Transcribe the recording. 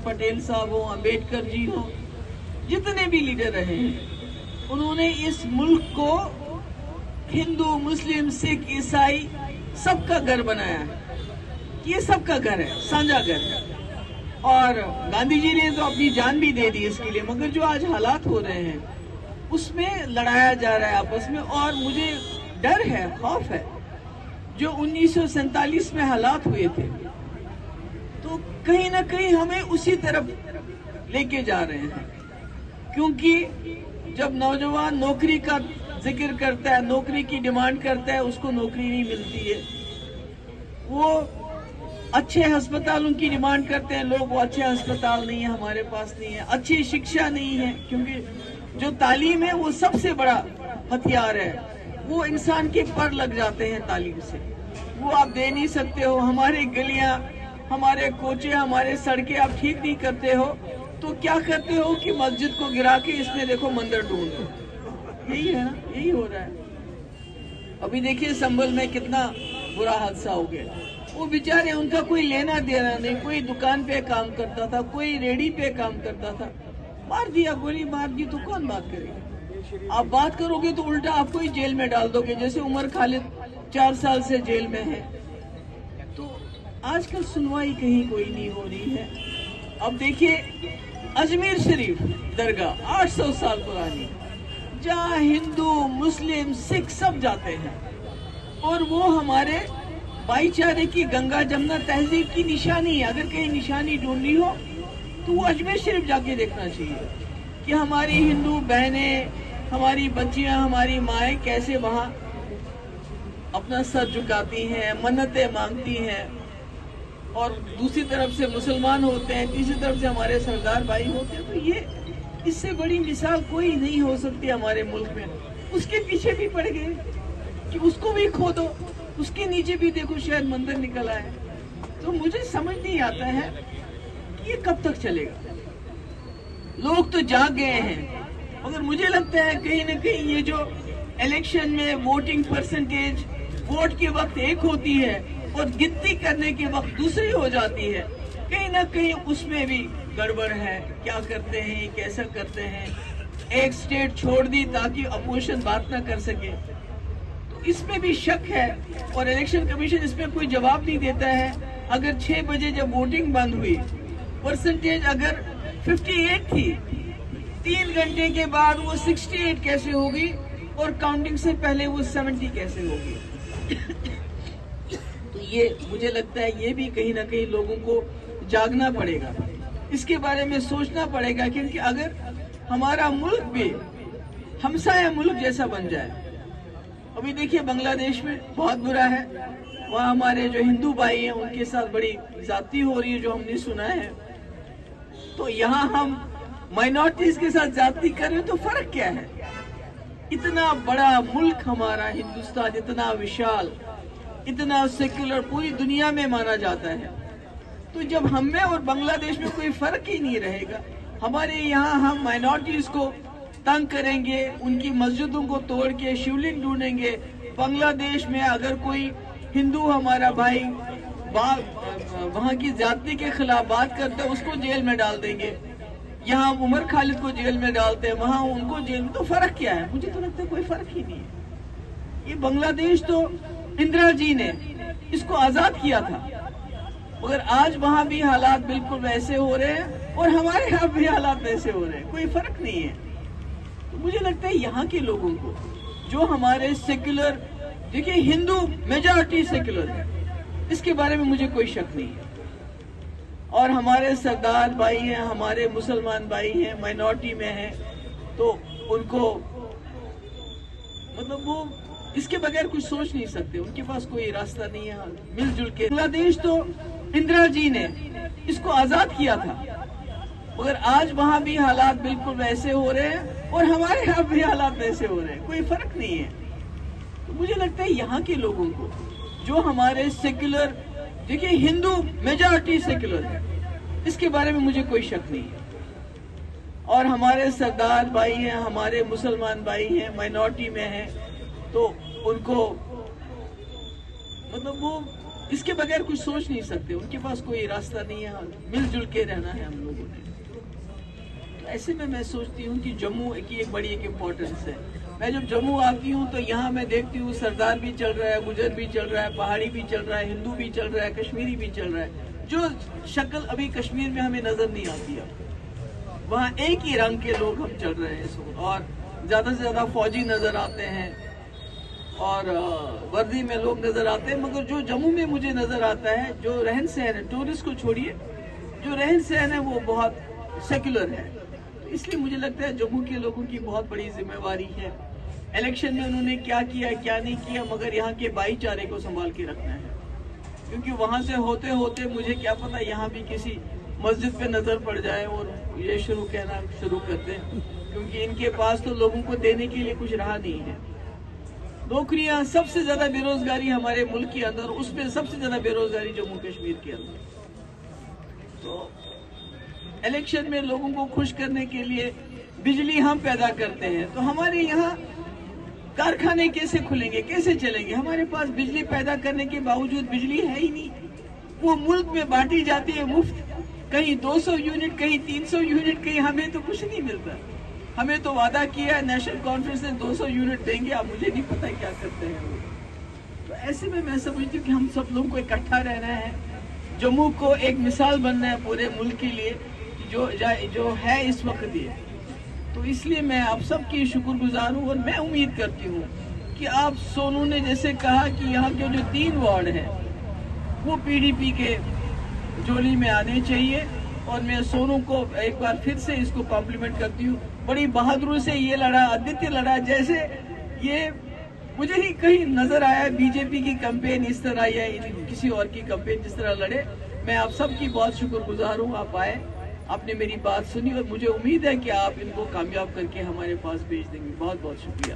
पटेल साहब हो, अंबेडकर जी हो, जितने भी लीडर रहे हैं, उन्होंने इस मुल्क को हिंदू, मुस्लिम, सिख, ईसाई सबका घर बनाया है। ये सबका घर है, साझा घर है। और गांधी जी ने तो अपनी जान भी दे दी इसके लिए, मगर जो आज हालात हो रहे हैं उसमें लड़ाया जा रहा है आपस में। और मुझे डर है, खौफ है, जो 1947 में हालात हुए थे, तो कहीं ना कहीं हमें उसी तरफ लेके जा रहे हैं। क्योंकि जब नौजवान नौकरी का जिक्र करता है, नौकरी की डिमांड करता है, उसको नौकरी नहीं मिलती है। वो अच्छे अस्पतालों की डिमांड करते हैं लोग, वो अच्छे अस्पताल नहीं है, हमारे पास नहीं है। अच्छी शिक्षा नहीं है, क्योंकि जो तालीम है वो सबसे बड़ा हथियार है। वो इंसान के पर लग जाते हैं तालीम से, वो आप दे नहीं सकते हो। हमारे गलियां, हमारे कोचे, हमारे सड़कें आप ठीक नहीं करते हो, तो क्या करते हो कि मस्जिद को गिरा के इसमें देखो मंदिर ढूंढ दो। यही है ना, यही हो रहा है। अभी देखिए संभल में कितना बुरा हादसा हो गया। वो बेचारे, उनका कोई लेना देना नहीं, कोई दुकान पे काम करता था, कोई रेडी पे काम करता था, मार दिया, गोली मार दी, तो कौन बात करेगा? आप बात करोगे तो उल्टा आपको ही जेल में डाल दोगे, जैसे उमर खालिद 4 साल से जेल में है। तो आजकल सुनवाई कहीं कोई नहीं हो रही है। अब देखिए अजमेर शरीफ दरगाह 800 साल पुरानी, जहाँ हिंदू, मुस्लिम, सिख सब जाते हैं, और वो हमारे भाईचारे की, गंगा जमुना तहजीब की निशानी है। अगर कहीं निशानी ढूंढनी हो तो वो अजमेर शरीफ जाके देखना चाहिए कि हमारी हिंदू बहनें, हमारी बच्चियां, हमारी माएँ कैसे वहाँ अपना सर झुकाती हैं, मन्नतें मांगती हैं। और दूसरी तरफ से मुसलमान होते हैं, तीसरी तरफ से हमारे सरदार भाई होते हैं। तो ये, इससे बड़ी मिसाल कोई नहीं हो सकती हमारे मुल्क में। उसके पीछे भी पड़ गए कि उसको भी खोदो, उसके नीचे भी देखो शायद मंदिर निकल आए। तो मुझे समझ नहीं आता है कि ये कब तक चलेगा। लोग तो जाग गए हैं, मगर मुझे लगता है कहीं ना कहीं ये जो इलेक्शन में वोटिंग परसेंटेज वोट के वक्त एक होती है और गिनती करने के वक्त दूसरी हो जाती है, कहीं ना कहीं उसमें भी गड़बड़ है। क्या करते हैं, कैसा करते हैं। एक स्टेट छोड़ दी ताकि अपोजिशन बात ना कर सके, तो इसमें भी शक है। और इलेक्शन कमीशन इसमें कोई जवाब नहीं देता है। अगर 6 बजे जब वोटिंग बंद हुई, परसेंटेज अगर 58 थी, 3 घंटे के बाद वो 68 कैसे होगी, और काउंटिंग से पहले वो 70 कैसे होगी। तो ये मुझे लगता है ये भी कहीं ना कहीं लोगों को जागना पड़ेगा, इसके बारे में सोचना पड़ेगा। क्योंकि अगर हमारा मुल्क भी हमसाया मुल्क जैसा बन जाए, अभी देखिए बांग्लादेश में बहुत बुरा है, वहाँ हमारे जो हिंदू भाई हैं उनके साथ बड़ी ज्यादती हो रही है, जो हमने सुना है। तो यहाँ हम माइनॉरिटीज के साथ ज्यादती कर रहे हैं, तो फर्क क्या है? इतना बड़ा मुल्क हमारा हिंदुस्तान, इतना विशाल, इतना सेक्युलर, पूरी दुनिया में माना जाता है। तो जब हम में और बांग्लादेश में कोई फर्क ही नहीं रहेगा, हमारे यहाँ हम माइनॉरिटीज को तंग करेंगे, उनकी मस्जिदों को तोड़ के शिवलिंग ढूंढेंगे। बांग्लादेश में अगर कोई हिंदू हमारा भाई वहाँ की जाति के खिलाफ बात करता है, उसको जेल में डाल देंगे। यहाँ उमर खालिद को जेल में डालते हैं, वहाँ उनको जेल में। तो फर्क क्या है? मुझे तो लगता है कोई फर्क ही नहीं है। ये बांग्लादेश तो इंदिरा जी ने इसको आजाद किया था, मगर आज वहाँ भी हालात बिल्कुल वैसे हो रहे हैं और हमारे यहाँ भी हालात वैसे हो रहे हैं, कोई फर्क नहीं है। तो मुझे लगता है यहाँ के लोगों को, जो हमारे सेक्युलर, देखिए हिंदू मेजॉरिटी सेक्युलर है, इसके बारे में मुझे कोई शक नहीं है। और हमारे सरदार भाई हैं, हमारे मुसलमान भाई हैं, माइनॉरिटी में हैं, तो उनको मतलब वो इसके बगैर कुछ सोच नहीं सकते, उनके पास कोई रास्ता नहीं है मिलजुल के। बांग्लादेश तो इंदिरा जी ने इसको आजाद किया था, मगर आज वहाँ भी हालात बिल्कुल वैसे हो रहे हैं और हमारे यहाँ भी हालात वैसे हो रहे हैं, कोई फर्क नहीं है। तो मुझे लगता है यहाँ के लोगों को, जो हमारे सेक्युलर, देखिए हिंदू मेजॉरिटी सेक्युलर है, इसके बारे में मुझे कोई शक नहीं है। और हमारे सरदार भाई हैं, हमारे मुसलमान भाई हैं, माइनॉरिटी में हैं, तो उनको मतलब वो اس کے بغیر کچھ سوچ نہیں سکتے، ان کے پاس کوئی راستہ نہیں ہے، مل جل کے رہنا ہے ہم لوگوں نے۔ تو ایسے میں سوچتی ہوں کہ جموں کی ایک بڑی ایک امپورٹنس ہے۔ میں جب جموں آتی ہوں تو یہاں میں دیکھتی ہوں سردار بھی چل رہا ہے، گجر بھی چل رہا ہے، پہاڑی بھی چل رہا ہے، ہندو بھی چل رہا ہے، کشمیری بھی چل رہا ہے، جو شکل ابھی کشمیر میں ہمیں نظر نہیں آتی ہے۔ وہاں ایک ہی رنگ کے لوگ ہم چل رہے ہیں اس وقت، اور زیادہ سے زیادہ فوجی نظر آتے ہیں اور وردی میں لوگ نظر آتے ہیں، مگر جو جموں میں مجھے نظر آتا ہے، جو رہن سہن ہے، ٹورسٹ کو چھوڑیے، جو رہن سہن ہے وہ بہت سیکولر ہے۔ اس لیے مجھے لگتا ہے جموں کے لوگوں کی بہت بڑی ذمہ داری ہے۔ الیکشن میں انہوں نے کیا کیا کیا نہیں کیا، مگر یہاں کے بھائی چارے کو سنبھال کے رکھنا ہے، کیونکہ وہاں سے ہوتے ہوتے مجھے کیا پتا یہاں بھی کسی مسجد پہ نظر پڑ جائے اور یہ کہنا شروع کر دیں، کیونکہ ان کے پاس تو لوگوں کو دینے کے لیے کچھ رہا نہیں ہے۔ نوکریاں، سب سے زیادہ بے روزگاری ہمارے ملک کے اندر، اس میں سب سے زیادہ بے روزگاری جموں کشمیر کے اندر۔ تو الیکشن میں لوگوں کو خوش کرنے کے لیے بجلی ہم پیدا کرتے ہیں، تو ہمارے یہاں کارخانے کیسے کھلیں گے، کیسے چلیں گے؟ ہمارے پاس بجلی پیدا کرنے کے باوجود بجلی ہے ہی نہیں، وہ ملک میں بانٹی جاتی ہے مفت، کہیں 200 یونٹ، کہیں 300 یونٹ، کہیں ہمیں تو کچھ نہیں ملتا۔ ہمیں تو وعدہ کیا ہے نیشنل کانفرنس نے 200 یونٹ دیں گے، اب مجھے نہیں پتا کیا کرتے ہیں وہ۔ تو ایسے میں سمجھتی ہوں کہ ہم سب لوگوں کو اکٹھا رہنا ہے، جموں کو ایک مثال بننا ہے پورے ملک کے لیے، جو ہے اس وقت یہ۔ تو اس لیے میں آپ سب کی شکر گزار ہوں، اور میں امید کرتی ہوں کہ آپ سونو نے جیسے کہا کہ یہاں کے جو 3 وارڈ ہیں وہ پی ڈی پی کے جولی میں آنے چاہیے، اور میں سونو کو ایک بار پھر سے اس کو کمپلیمنٹ کرتی ہوں، بڑی بہادری سے یہ لڑا، آدتیہ لڑا، جیسے یہ مجھے ہی کہیں نظر آیا بی جے پی کی کمپین اس طرح یا کسی اور کی کمپین جس طرح لڑے۔ میں آپ سب کی بہت شکر گزار ہوں، آپ آئے، آپ نے میری بات سنی، اور مجھے امید ہے کہ آپ ان کو کامیاب کر کے ہمارے پاس بھیج دیں گے۔ بہت بہت شکریہ۔